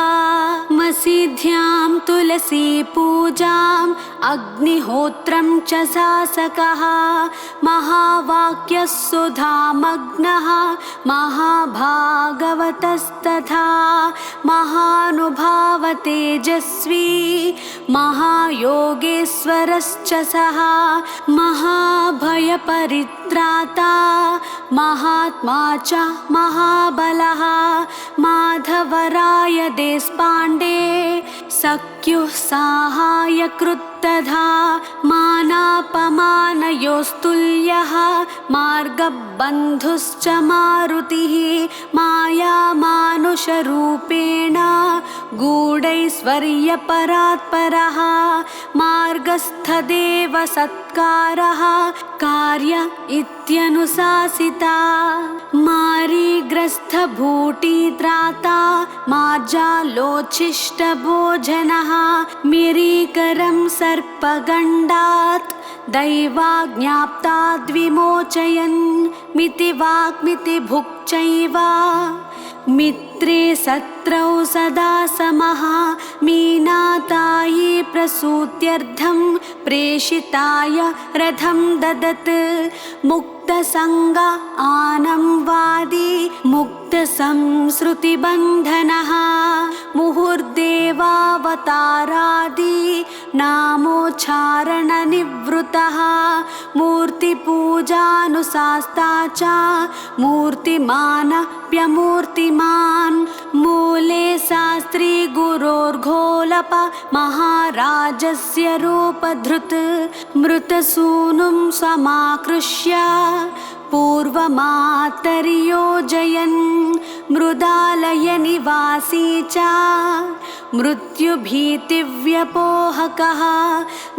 मसीध्यां तुलसी पूजाम् अग्निहोत्रं च शासकः महावाक्यः सुधामग्नः महाभागवतस्तथा महानुभाव तेजस्वी महायोगेश्वरश्च सः महाभयपरित्राता महात्मा च महाबलः माधवराय देशपाण्डे सख्युः साहाय्यकृत्तधा मानापमानयोस्तुल्यः मार्गबन्धुश्च मारुतिः मायामानुषरूपेण गूढैश्वर्यपरात्परः मार्गस्थदेव सत्कारः कार्य इत्यनुशासिता मारीग्रस्थभूटित्राता मार्जालोच्छिष्टभोजनः मिरीकरं सर्पगण्डात् दैवाज्ञाप्ताद्विमोचयन् मितिवाक्मिति भुक्चैव मित्रे शत्रौ सदा समः मीनातायि प्रसूत्यर्थं प्रेषिताय रथं ददत् मुक्तसङ्ग आनं वादी मुक्तसंसृतिबन्धनः मुहुर्देवावतारादि नामोच्चारणनिवृत्तः मूर्तिपूजानुशास्ता च मूर्तिमानप्यमूर्तिमान् मूले शास्त्री गुरोर्घोलप महाराजस्य रूपधृत् मृतसूनुं समाकृष्य पूर्वमातर्योजयन् मृदालयनिवासी च मृत्युभीतिव्यपोहकः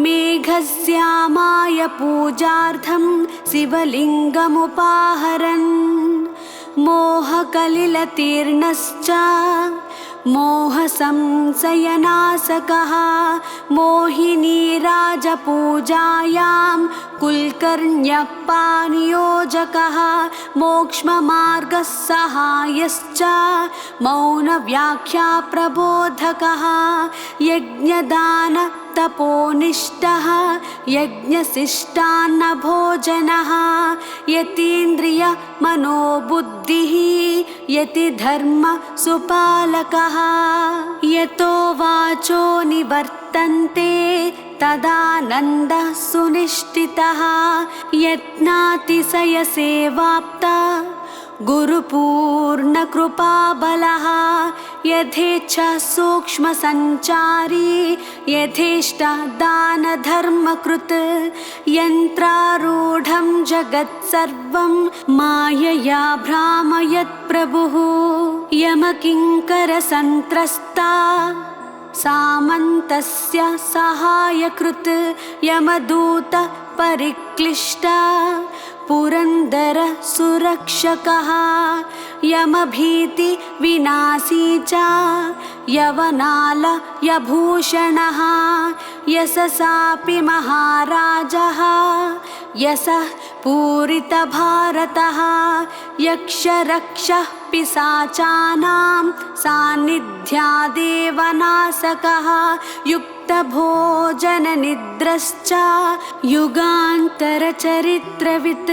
मेघश्यामाय पूजार्थं शिवलिङ्गमुपाहरन् मोहकलिलतीर्णश्च मोहसंशयनाशकः मोहिनीराजपूजायां कुलकर्ण्यपानियोजकः मोक्षमार्गसहायश्च मौनव्याख्याप्रबोधकः यज्ञदान तपोनिष्ठः यज्ञशिष्टान्नभोजनः यतीन्द्रियमनोबुद्धिः यतिधर्मसुपालकः यतो वाचो निवर्तन्ते तदानन्दः सुनिष्ठितः यत्नातिशयसेवाप्ता गुरुपूर्णकृपाबलः यथेच्छा सूक्ष्मसञ्चारी यथेष्टदानधर्मकृत् यन्त्रारूढं जगत्सर्वं मायया भ्रामयत् प्रभुः यमकिङ्करसन्त्रस्ता सामन्तस्य सहायकृत् यमदूत परिक्लिष्टा पुरन्दर सुरक्षकः यमभीति विनाशी च यवनालयभूषणः यशसापि महाराजः यशः पूरितभारतः यक्षरक्षः पिशाचानां सान्निध्यादेव नाशकः युक्तभोजननिद्रश्च युगान्तरचरित्रवित्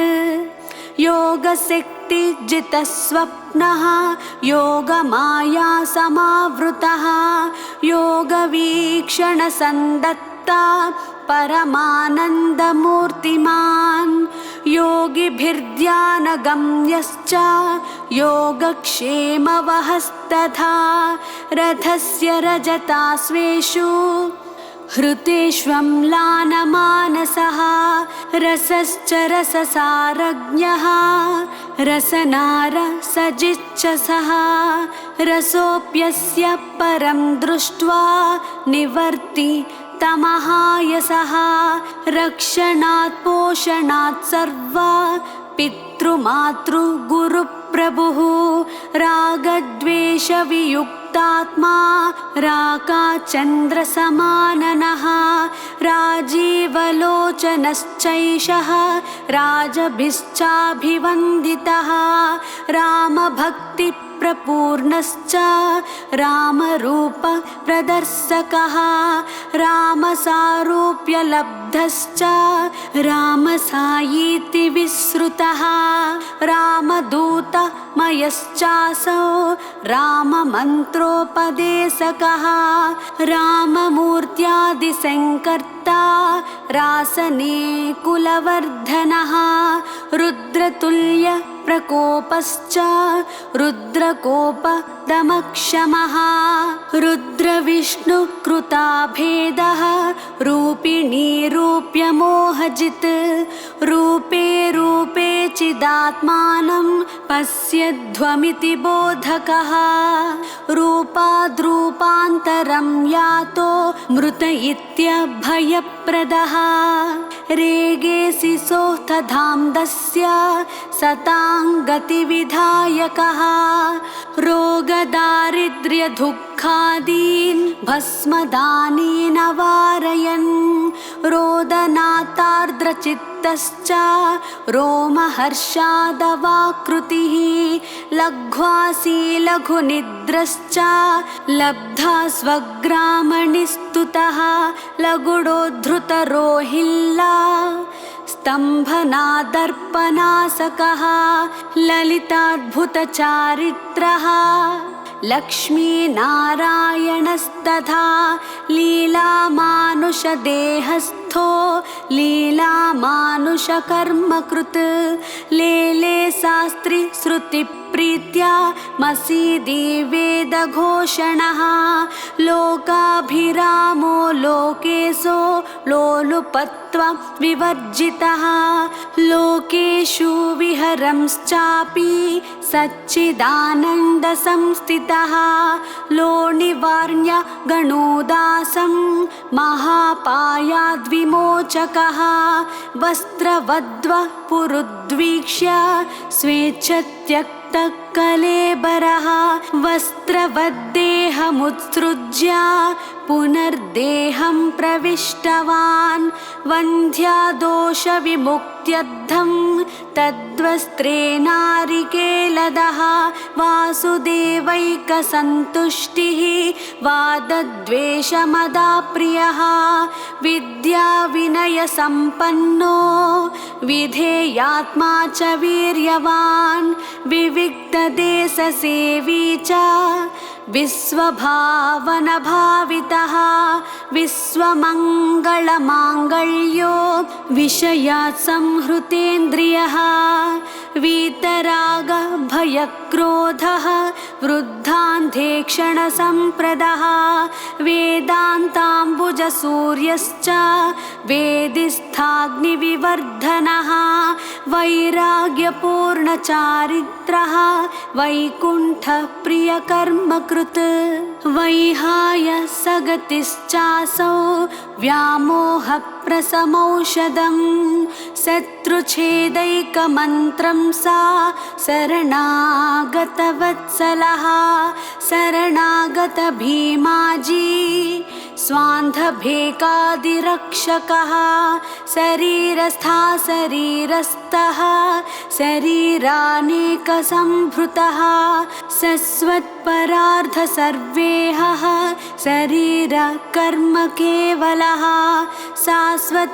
योगशक्तिजितस्वप्नः योगमाया समावृतः योगवीक्षणसन्दत्ता परमानन्दमूर्तिमान् योगिभिर्ध्यानगम्यश्च योगक्षेमवहस्तथा रथस्य रजताश्वेषु हृतेष्वम्लानमानसः रसश्च रससारज्ञः रसनारसजिच्च सः रसोऽप्यस्य परं दृष्ट्वा निवर्ति तमहायसः रक्षणात् पोषणात् सर्वा पितृमातृगुरुप्रभुः रागद्वेषवियुक्तात्मा राकाचन्द्रसमाननः राजीवलोचनश्चैषः राजभिश्चाभिवन्दितः रामभक्तिप्रदायकः प्रपूर्णश्च रामरूप प्रदर्शकः रामसारूप्यलब्धश्च रामसायीति विश्रुतः रामदूतमयश्चासौ राममन्त्रोपदेशकः राममूर्त्यादिसंकर्ता रासने कुलवर्धनः रुद्रतुल्य प्रकोपश्च रुद्रकोपदमक्षमः रुद्रविष्णुकृताभेदः रूपिणी रूप्यमोहजित् रूपे रूपे चिदात्मानं पश्यध्वमिति बोधकः रूपाद्रूपान्तरं यातो मृत इत्यभयप्रदः रेगेसि सोऽर्थधाम्दस्य सतां गतिविधायकः रोगदारिद्र्यदुःखादीन् भस्मदानेन वारयन् रोदनातार्द्रचित्तश्च रोमहर्षादवाकृतिः लघ्वासी लघुनिद्रश्च लब्धा स्वग्रामणिस्तुतः लगुडोद्धृतरोहिल्ला स्तम्भनादर्पणासकः ललिताद्भुतचारित्रः लक्ष्मीनारायणस्तथा लीलामानुषदेहस्थो लीलामानुषकर्मकृत् लेले शास्त्री श्रुतिप्रीत्या मसीदि वेदघोषणः लोकाभिरामो लोकेशो लोलुपत्व विवर्जितः लोकेषु विहरंश्चापि सच्चिदानन्दसंस्थितः लोनिवार्ण्य गणोदासं महापायाद्विमोचकः वस्त्रवद्व पुरुद्वीक्ष्य स्वेच्छत्यक्तकलेबरः वस्त्रवद्देहमुत्सृज्य पुनर्देहं प्रविष्टवान् वन्ध्यादोषविमुक्त्यद्धं तद्वस्त्रे नारिकेलदः वासुदेवैकसन्तुष्टिः वादद्वेषमदाप्रियः विद्याविनयसम्पन्नो विधेयात्मा च वीर्यवान् विविक्तदेशसेवी च विश्वभावनभावितः विश्वमङ्गलमाङ्गल्यो विषयात् संहृतेन्द्रियः वीतरागभयक्रोधः वृद्धान्धेक्षणसम्प्रदः वेदान्ताम्बुजसूर्यश्च वेदिस्थाग्निविवर्धनः वैराग्यपूर्णचारित्रः वैकुण्ठप्रियकर्मकृत् वैहाय सगतिश्चासौ व्यामोहप्रशमौषधं शत्रुच्छेदैकमन्त्रं सा शरणागतवत्सलः शरणागतभीमाजी स्वान्धभेकादिरक्षकः शरीरस्था शरीरस्थः शरीरानेकसम्भृतः शश्वत्परार्धसर्वेहः शरीरकर्म केवलः शाश्वतधर्मगोप्ता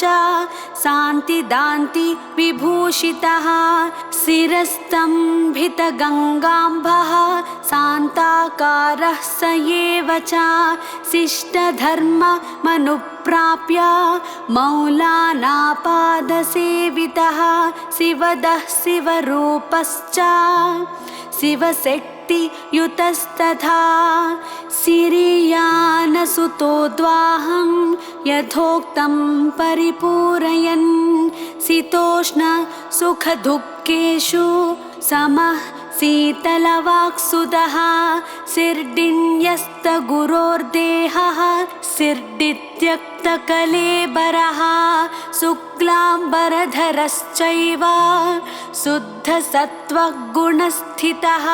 च शान्तिदान्ति विभूषितः शिरस्तम्भितगङ्गाम्भः शान्ताकारः स एव च शिष्टधर्ममनुप्राप्य मौलानापादसेवितः शिवदः शिवरूपश्च शिवशक्तियुतस्तथा सिरियानसुतोद्वाहं यथोक्तं परिपूरयन् शीतोष्णसुखदुःखेषु समः शीतलवाक्सुदः शिर्डिन्यस्तगुरोर्देहः शिर्डित्यक्तकलेबरः शुक्लाम्बरधरश्चैव शुद्धसत्त्वगुणस्थितः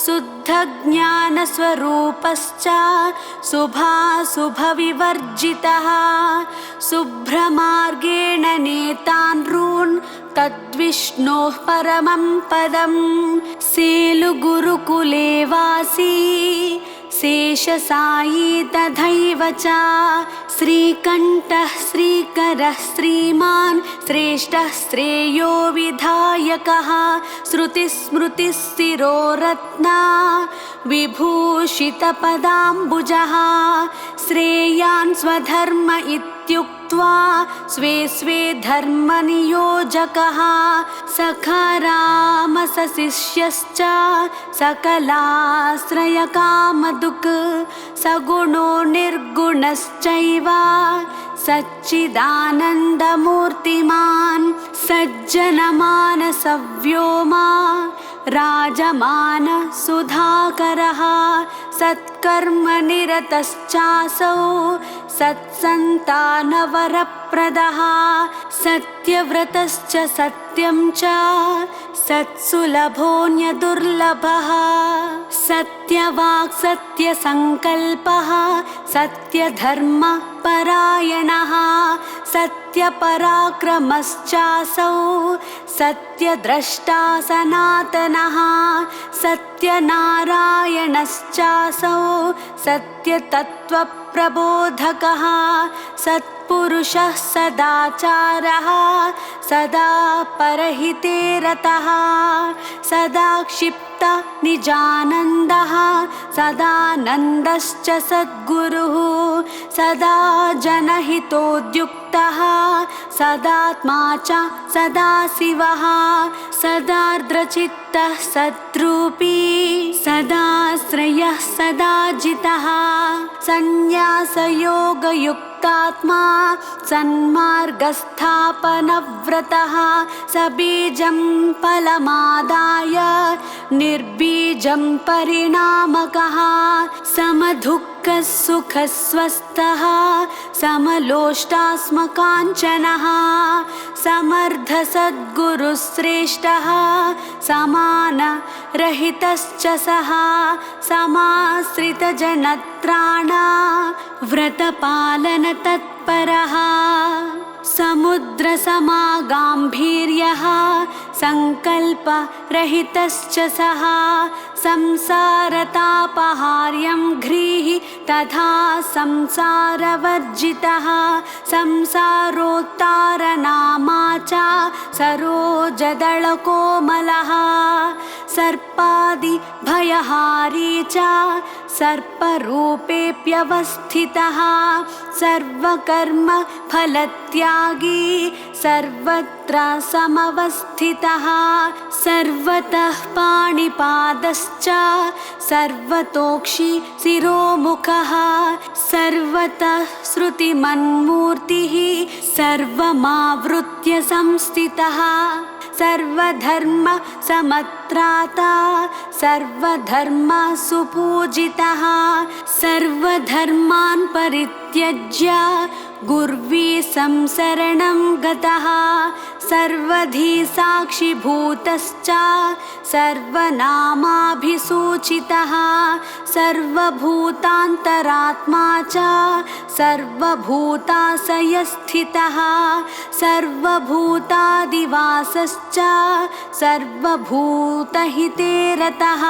शुद्धज्ञानस्वरूपश्च शुभाशुभविवर्जितः शुभ्रमार्गेण नेतानॄन् तद्विष्णोः परमं पदं सेलुगुरुकुले वासी शेषसायी तथैव च श्रीकण्ठः श्रीकरः श्रीमान् श्रेष्ठः श्रेयो विधायकः श्रुतिस्मृतिस्थिरोरत्ना विभूषितपदाम्बुजः श्रेयान् स्वधर्म इत्युक्त्वा स्वे स्वे धर्मनियोजकः सखारामसशिष्यश्च सकलाश्रयकामदुक् सगुणो निर्गुणश्चैव सच्चिदानन्दमूर्तिमान् सज्जनमानसव्योमा राजमान सुधाकरः सत्कर्मनिरतश्चासौ सत्सन्तानवरप्रदः सत्यव्रतश्च सत्यं च सत्सुलभोऽन्यदुर्लभः सत्यवाक् सत्यसङ्कल्पः सत्यधर्मपरायणः सत्यपराक्रमश्चासौ सत्यद्रष्टा सनातनः सत्यनारायणश्चासौ सत्यतत्त्वप्रबोधकः सत्पुरुषः सदाचारः सदा परहिते रतः सदा क्षिप्त निजानन्दः सदानन्दश्च सद्गुरुः सदा जनहितोद्युक्तः सदात्मा च सदाशिवः सदार्द्रचित्तः सद्रूपी सदाश्रयः सदाजितः संन्यासयोगयुक्तात्मा सन्मार्गस्थापनव्रतः सबीजं फलमादाय निर्बीजं परिणामकः समदुःखसुखस्वस्थः समलोष्टास्मकाञ्चनः समर्थसद्गुरुश्रेष्ठः समानरहितश्च सः समाश्रितजनत्राणा व्रतपालनतत्परः समुद्रसमागाम्भीर्यः सङ्कल्परहितश्च सः संसारतापहार्यं घ्रीः तथा संसारवर्जितः संसारोत्तारनामा च सरोजदलकोमलः सर्पादिभयहारी च सर्परूपेऽप्यवस्थितः सर्वकर्मफलत्यागी सर्वत्र समवस्थितः सर्वतः पाणिपादश्च सर्वतोक्षि शिरोमुखः सर्वतः श्रुतिमन्मूर्तिः सर्वमावृत्य संस्थितः सर्वधर्म समत्राता सर्वधर्म सुपूजितः सर्वधर्मान् परित्यज्य गुर्वी संसरणं गतः सर्वधी साक्षिभूतश्च सर्वनामाभिसूचितः सर्वभूतान्तरात्मा च सर्वभूताशयस्थितः सर्वभूतादिवासश्च सर्वभूतहिते रतः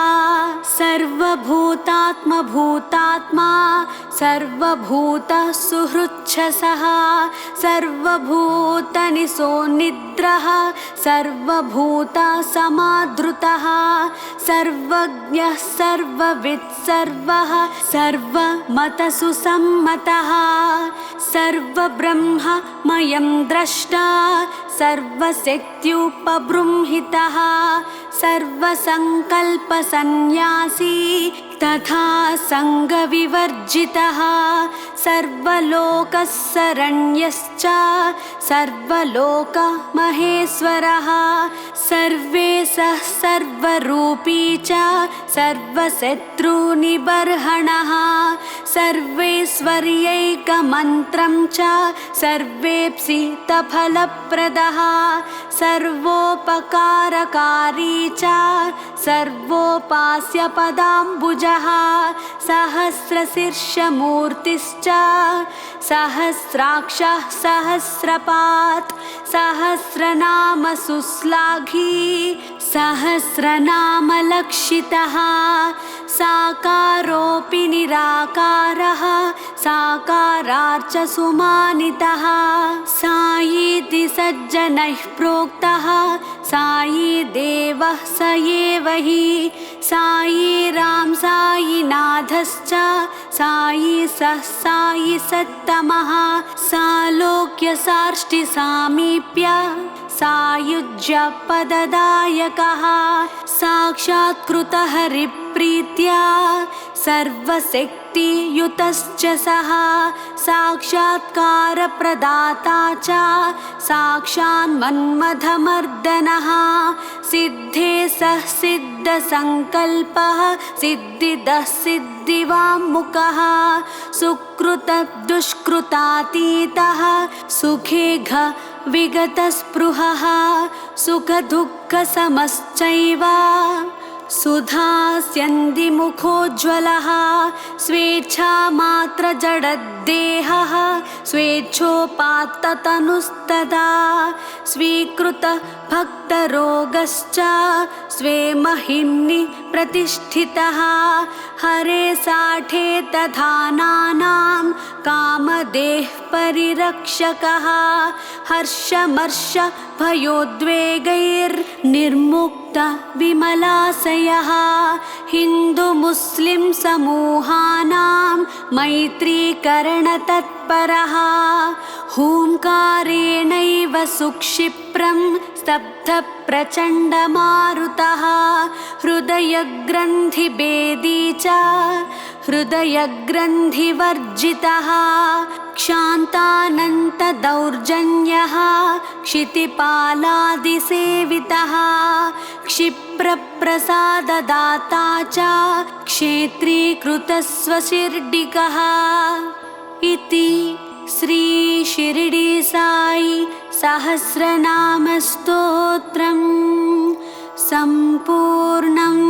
सर्वभूतात्मभूतात्मा सर्वभूतसुहृच्छसः सर्वभूतनिसोनिद्रः सर्वभूतसमादृतः सर्वज्ञः सर्ववित् सर्वः सर्वमतसुसम्मतः सर्वब्रह्ममयं द्रष्टा सर्वशक्त्युपबृंहितः सर्वसङ्कल्पसन्न्यासी तथा सङ्गविवर्जितः सर्वलोकशरण्यश्च सर्वलोकमहेश्वरः सर्वेशः सर्वरूपी च सर्वशत्रुनिबर्हणः सर्वैश्वर्यैकमन्त्रं च सर्वेप्सितफलप्रदः सर्वोपकारकारी च सर्वोपास्यपदाम्बुजः सहस्रशीर्षमूर्तिश्च सहस्राक्षः सहस्रपात् सहस्रनामसुश्लाघी सहस्रनामलक्षितः साकारोऽपि निराकारः साकाराच्च सुमानितः सायीति सज्जनैः प्रोक्तः सायी देवः स एव हि सायी राम सायीनाथश्च सायी सः सायी सत्तमः सालोक्य सार्ष्टि सामीप्य सायुज्यपददायकः साक्षात्कृतः हरिप्रीत्या सर्वशक्तियुतश्च सः साक्षात्कारप्रदाता च साक्षान्मन्मथमर्दनः सिद्धेशः सिद्धसङ्कल्पः सिद्धिदः सिद्धिवाङ्मुखः सुकृतदुष्कृतातीतः सुखेघ विगतस्पृहः सुखदुःखसमश्चैव सुधास्यन्दिमुखोज्ज्वलः स्वेच्छामात्रजडद्देहः स्वेच्छोपात्ततनुस्तदा स्वीकृतभक्तरोगश्च स्वे महिम्नि प्रतिष्ठितः हरे साठे तथानानां कामदेः परिरक्षकः हर्षमर्ष भयोद्वेगैर्निर्मुक्त विमलाशयः हिन्दुमुस्लिं समूहानां मैत्रीकरणतत्परः हूङ्कारेणैव सुक्षिप्रं स्तब्धप्रचण्डमारुतः हृदयग्रन्थिभेदी च हृदयग्रन्थिवर्जितः क्षान्तानन्तदौर्जन्यः क्षितिपालादिसेवितः क्षिप्रप्रसाददाता च क्षेत्रीकृतस्वशिर्डिकः इति श्री शिर्डी साई सहस्रनामस्तोत्रम् सम्पूर्णम्।